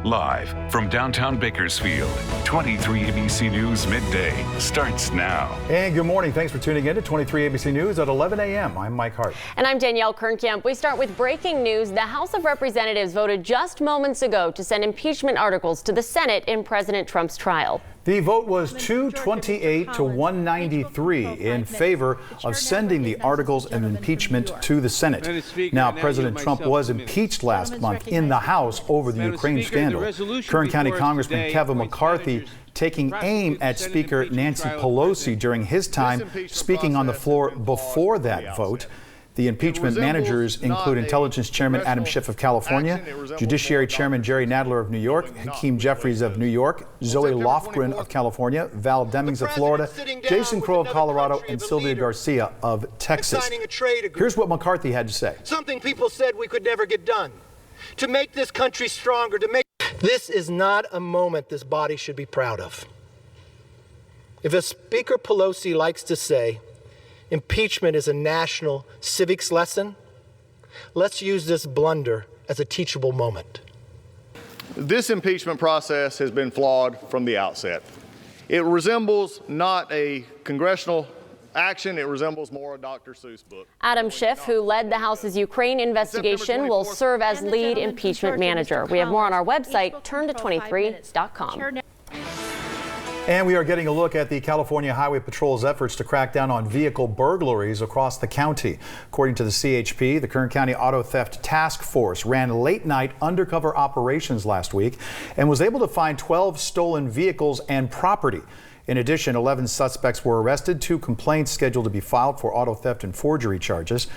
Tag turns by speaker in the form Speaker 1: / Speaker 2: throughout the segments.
Speaker 1: Live from downtown Bakersfield, 23 ABC News Midday starts now.
Speaker 2: And good morning. Thanks for tuning in to 23 ABC News at 11 a.m. I'm Mike Hart.
Speaker 3: And I'm Danielle Kernkamp. We start with breaking news. The House of Representatives voted just moments ago to send impeachment articles to the Senate in President Trump's trial.
Speaker 2: The vote was 228 to 193 in favor of sending the articles of impeachment to the Senate. Now, President Trump was impeached last month in the House over the Ukraine scandal. Kern County Congressman Kevin McCarthy taking aim at Speaker Nancy Pelosi during his time speaking on the floor before that vote. The impeachment managers include Intelligence Chairman Adam Schiff of California, Judiciary Chairman Jerry Nadler of New York, Hakeem Jeffries of New York, Zoe Lofgren of California, Val Demings of Florida, Jason Crow of Colorado, and Sylvia Garcia of Texas. Here's what McCarthy had to say.
Speaker 4: Something people said we could never get done. To make this country stronger, This is not a moment this body should be proud of. If as Speaker Pelosi likes to say, impeachment is a national civics lesson, let's use this blunder as a teachable moment.
Speaker 5: This impeachment process has been flawed from the outset. It resembles not a congressional action, it resembles more a Dr. Seuss book.
Speaker 3: Adam Schiff, who led the House's Ukraine investigation, will serve as lead impeachment manager. We have more on our website, turn23.com.
Speaker 2: And we are getting a look at the California Highway Patrol's efforts to crack down on vehicle burglaries across the county. According to the CHP, the Kern County Auto Theft Task Force ran late-night undercover operations last week and was able to find 12 stolen vehicles and property. In addition, 11 suspects were arrested, 2 complaints scheduled to be filed for auto theft and forgery charges.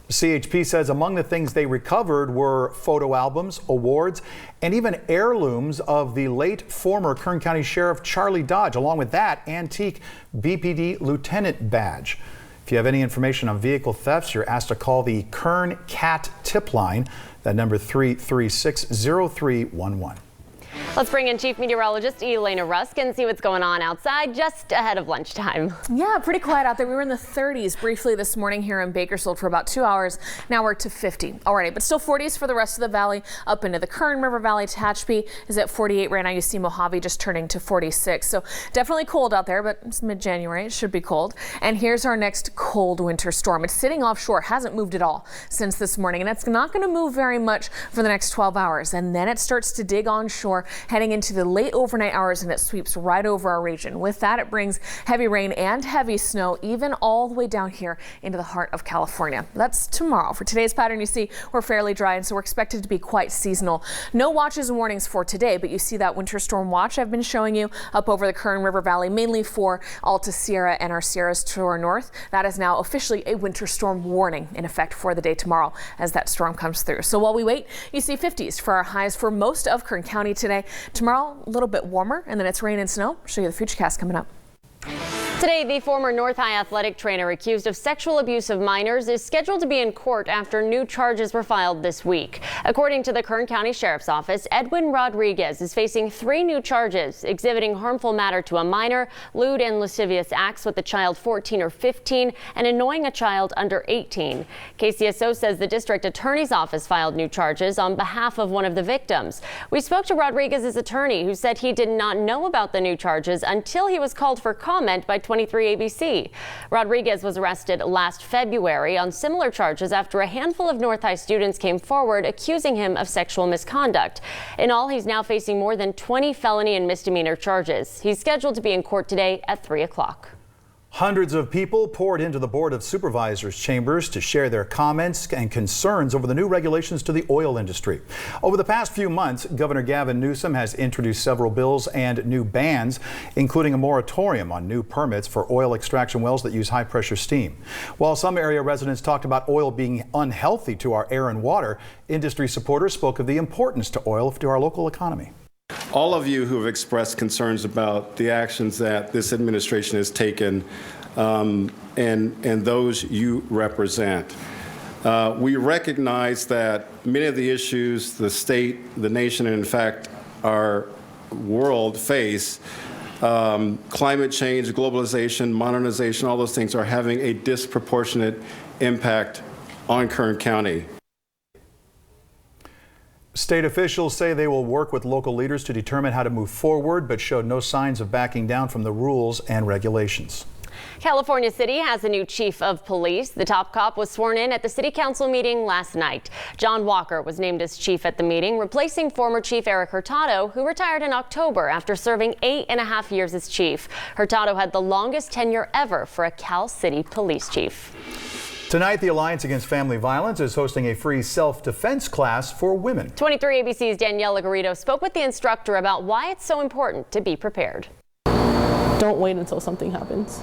Speaker 2: The CHP says among the things they recovered were photo albums, awards, and even heirlooms of the late former Kern County Sheriff Charlie Dodge, along with that antique BPD lieutenant badge. If you have any information on vehicle thefts, you're asked to call the Kern CAT tip line, that number 336-0311.
Speaker 3: Let's bring in Chief Meteorologist Elena Rusk and see what's going on outside just ahead of lunchtime.
Speaker 6: Yeah, pretty quiet out there. We were in the 30s briefly this morning here in Bakersfield for about 2 hours. Now we're to 50 already, but still 40s for the rest of the valley. Up into the Kern River Valley, Tehachapi is at 48 right now. You see Mojave just turning to 46. So definitely cold out there, but it's mid-January. It should be cold. And here's our next cold winter storm. It's sitting offshore, hasn't moved at all since this morning, and it's not going to move very much for the next 12 hours. And then it starts to dig onshore, heading into the late overnight hours, and it sweeps right over our region. With that, it brings heavy rain and heavy snow, even all the way down here into the heart of California. That's tomorrow. For today's pattern, you see we're fairly dry, and so we're expected to be quite seasonal. No watches and warnings for today, but you see that winter storm watch I've been showing you up over the Kern River Valley, mainly for Alta Sierra and our Sierras to our north. That is now officially a winter storm warning in effect for the day tomorrow as that storm comes through. So while we wait, you see 50s for our highs for most of Kern County today. Tomorrow, a little bit warmer, and then it's rain and snow. I'll show you the Futurecast coming up.
Speaker 3: Today, the former North High athletic trainer accused of sexual abuse of minors is scheduled to be in court after new charges were filed this week. According to the Kern County Sheriff's Office, Edwin Rodriguez is facing 3 new charges: exhibiting harmful matter to a minor, lewd and lascivious acts with a child 14 or 15, and annoying a child under 18. KCSO says the district attorney's office filed new charges on behalf of one of the victims. We spoke to Rodriguez's attorney, who said he did not know about the new charges until he was called for comment by 23 ABC. Rodriguez was arrested last February on similar charges after a handful of North High students came forward accusing him of sexual misconduct. In all, he's now facing more than 20 felony and misdemeanor charges. He's scheduled to be in court today at 3 o'clock.
Speaker 2: Hundreds of people poured into the Board of Supervisors chambers to share their comments and concerns over the new regulations to the oil industry. Over the past few months, Governor Gavin Newsom has introduced several bills and new bans, including a moratorium on new permits for oil extraction wells that use high-pressure steam. While some area residents talked about oil being unhealthy to our air and water, industry supporters spoke of the importance to oil to our local economy.
Speaker 7: All of you who have expressed concerns about the actions that this administration has taken and those you represent. We recognize that many of the issues the state, the nation, and in fact our world face, climate change, globalization, modernization, all those things are having a disproportionate impact on Kern County.
Speaker 2: State officials say they will work with local leaders to determine how to move forward, but showed no signs of backing down from the rules and regulations.
Speaker 3: California City has a new chief of police. The top cop was sworn in at the city council meeting last night. John Walker was named as chief at the meeting, replacing former chief Eric Hurtado, who retired in October after serving 8.5 years as chief. Hurtado had the longest tenure ever for a Cal City police chief.
Speaker 2: Tonight, the Alliance Against Family Violence is hosting a free self-defense class for women.
Speaker 3: 23 ABC's Danielle Garrido spoke with the instructor about why it's so important to be prepared.
Speaker 8: Don't wait until something happens.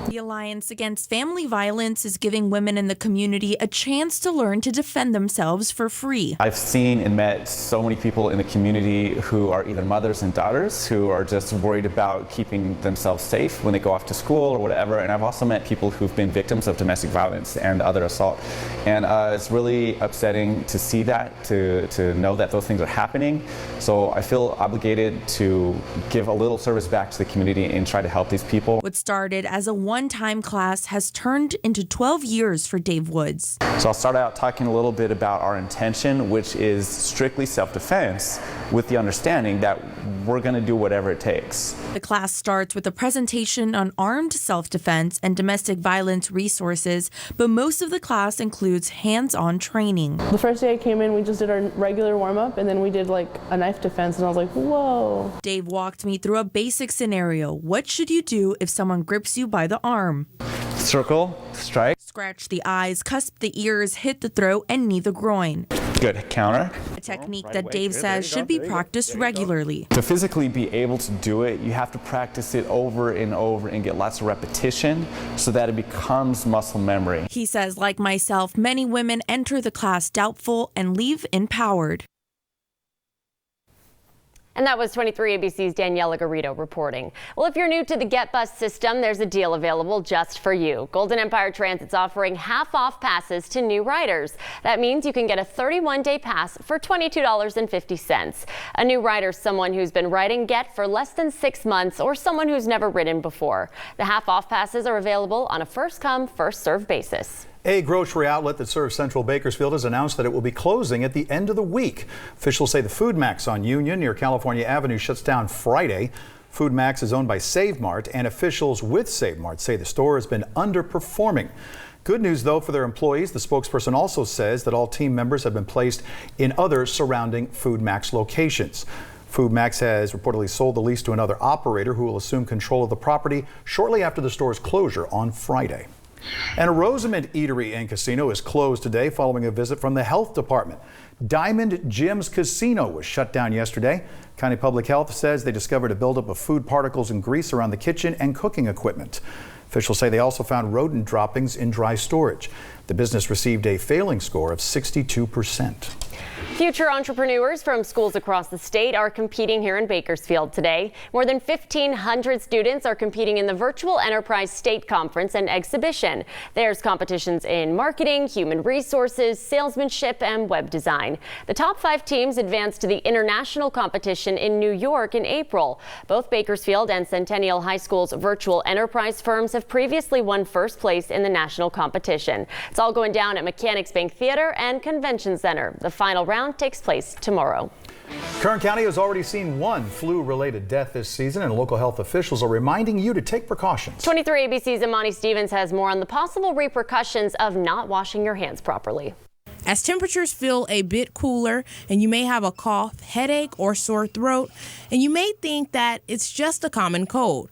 Speaker 9: The Alliance Against Family Violence is giving women in the community a chance to learn to defend themselves for free.
Speaker 10: I've seen and met so many people in the community who are either mothers and daughters who are just worried about keeping themselves safe when they go off to school or whatever. And I've also met people who've been victims of domestic violence and other assault. And it's really upsetting to see that, to know that those things are happening. So I feel obligated to give a little service back to the community and try to help these people.
Speaker 9: What started as a one-time class has turned into 12 years for Dave Woods.
Speaker 10: So I'll start out talking a little bit about our intention, which is strictly self-defense, with the understanding that we're going to do whatever it takes.
Speaker 9: The class starts with a presentation on armed self-defense and domestic violence resources, but most of the class includes hands-on training.
Speaker 8: The first day I came in, we just did our regular warm-up, and then we did like a knife defense, and I was like, whoa.
Speaker 9: Dave walked me through a basic scenario. What should you do if someone grips you by the arm?
Speaker 10: Circle, strike.
Speaker 9: Scratch the eyes, cusp the ears, hit the throat, and knee the groin.
Speaker 10: Good. Counter.
Speaker 9: A technique that Dave says should be practiced regularly.
Speaker 10: To physically be able to do it, you have to practice it over and over and get lots of repetition so that it becomes muscle memory.
Speaker 9: He says, like myself, many women enter the class doubtful and leave empowered.
Speaker 3: And that was 23 ABC's Danielle Garrido reporting. Well, if you're new to the Get Bus system, there's a deal available just for you. Golden Empire Transit's offering half-off passes to new riders. That means you can get a 31-day pass for $22.50. A new rider's someone who's been riding Get for less than 6 months or someone who's never ridden before. The half-off passes are available on a first-come, first-served basis.
Speaker 2: A grocery outlet that serves Central Bakersfield has announced that it will be closing at the end of the week. Officials say the Food Maxx on Union near California Avenue shuts down Friday. Food Maxx is owned by Save Mart, and officials with Save Mart say the store has been underperforming. Good news, though, for their employees. The spokesperson also says that all team members have been placed in other surrounding Food Maxx locations. Food Maxx has reportedly sold the lease to another operator who will assume control of the property shortly after the store's closure on Friday. Annarosa Eatery and Casino is closed today following a visit from the health department. Diamond Jim's Casino was shut down yesterday. County Public Health says they discovered a buildup of food particles and grease around the kitchen and cooking equipment. Officials say they also found rodent droppings in dry storage. The business received a failing score of 62%.
Speaker 3: Future entrepreneurs from schools across the state are competing here in Bakersfield today. More than 1,500 students are competing in the Virtual Enterprise State Conference and Exhibition. There's competitions in marketing, human resources, salesmanship, and web design. The top 5 teams advanced to the international competition in New York in April. Both Bakersfield and Centennial High School's virtual enterprise firms have previously won first place in the national competition. It's all going down at Mechanics Bank Theater and Convention Center. The final round takes place tomorrow.
Speaker 2: Kern County has already seen one flu-related death this season, and local health officials are reminding you to take precautions.
Speaker 3: 23 ABC's Imani Stevens has more on the possible repercussions of not washing your hands properly.
Speaker 11: As temperatures feel a bit cooler and you may have a cough, headache, or sore throat, and you may think that it's just a common cold.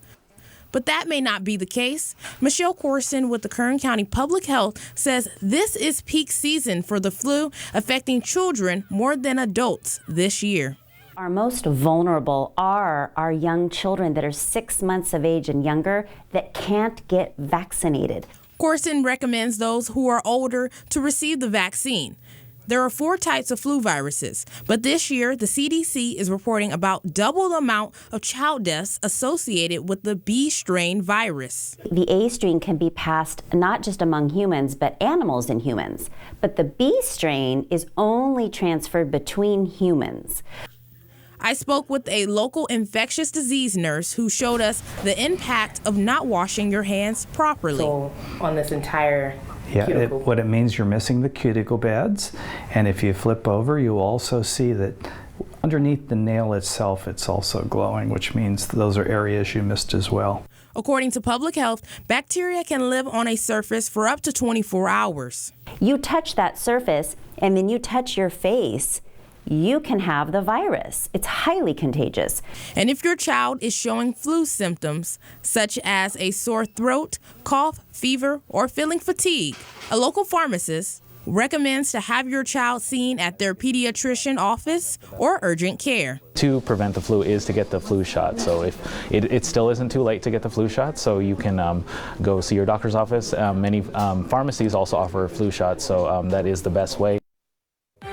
Speaker 11: But that may not be the case. Michelle Corson with the Kern County Public Health says this is peak season for the flu, affecting children more than adults this year.
Speaker 12: Our most vulnerable are our young children that are 6 months of age and younger that can't get vaccinated.
Speaker 11: Corson recommends those who are older to receive the vaccine. There are 4 types of flu viruses, but this year the CDC is reporting about double the amount of child deaths associated with the B strain virus.
Speaker 12: The A strain can be passed not just among humans, but animals and humans. But the B strain is only transferred between humans.
Speaker 11: I spoke with a local infectious disease nurse who showed us the impact of not washing your hands properly.
Speaker 13: So on this entire Yeah, what it means, you're missing the cuticle beds, and if you flip over, you'll also see that underneath the nail itself, it's also glowing, which means those are areas you missed as well.
Speaker 11: According to public health, bacteria can live on a surface for up to 24 hours.
Speaker 12: You touch that surface and then you touch your face, you can have the virus. It's highly contagious.
Speaker 11: And if your child is showing flu symptoms, such as a sore throat, cough, fever, or feeling fatigue, a local pharmacist recommends to have your child seen at their pediatrician office or urgent care.
Speaker 14: To prevent the flu is to get the flu shot. So if it still isn't too late to get the flu shot, so you can go see your doctor's office. Many pharmacies also offer flu shots, so that is the best way.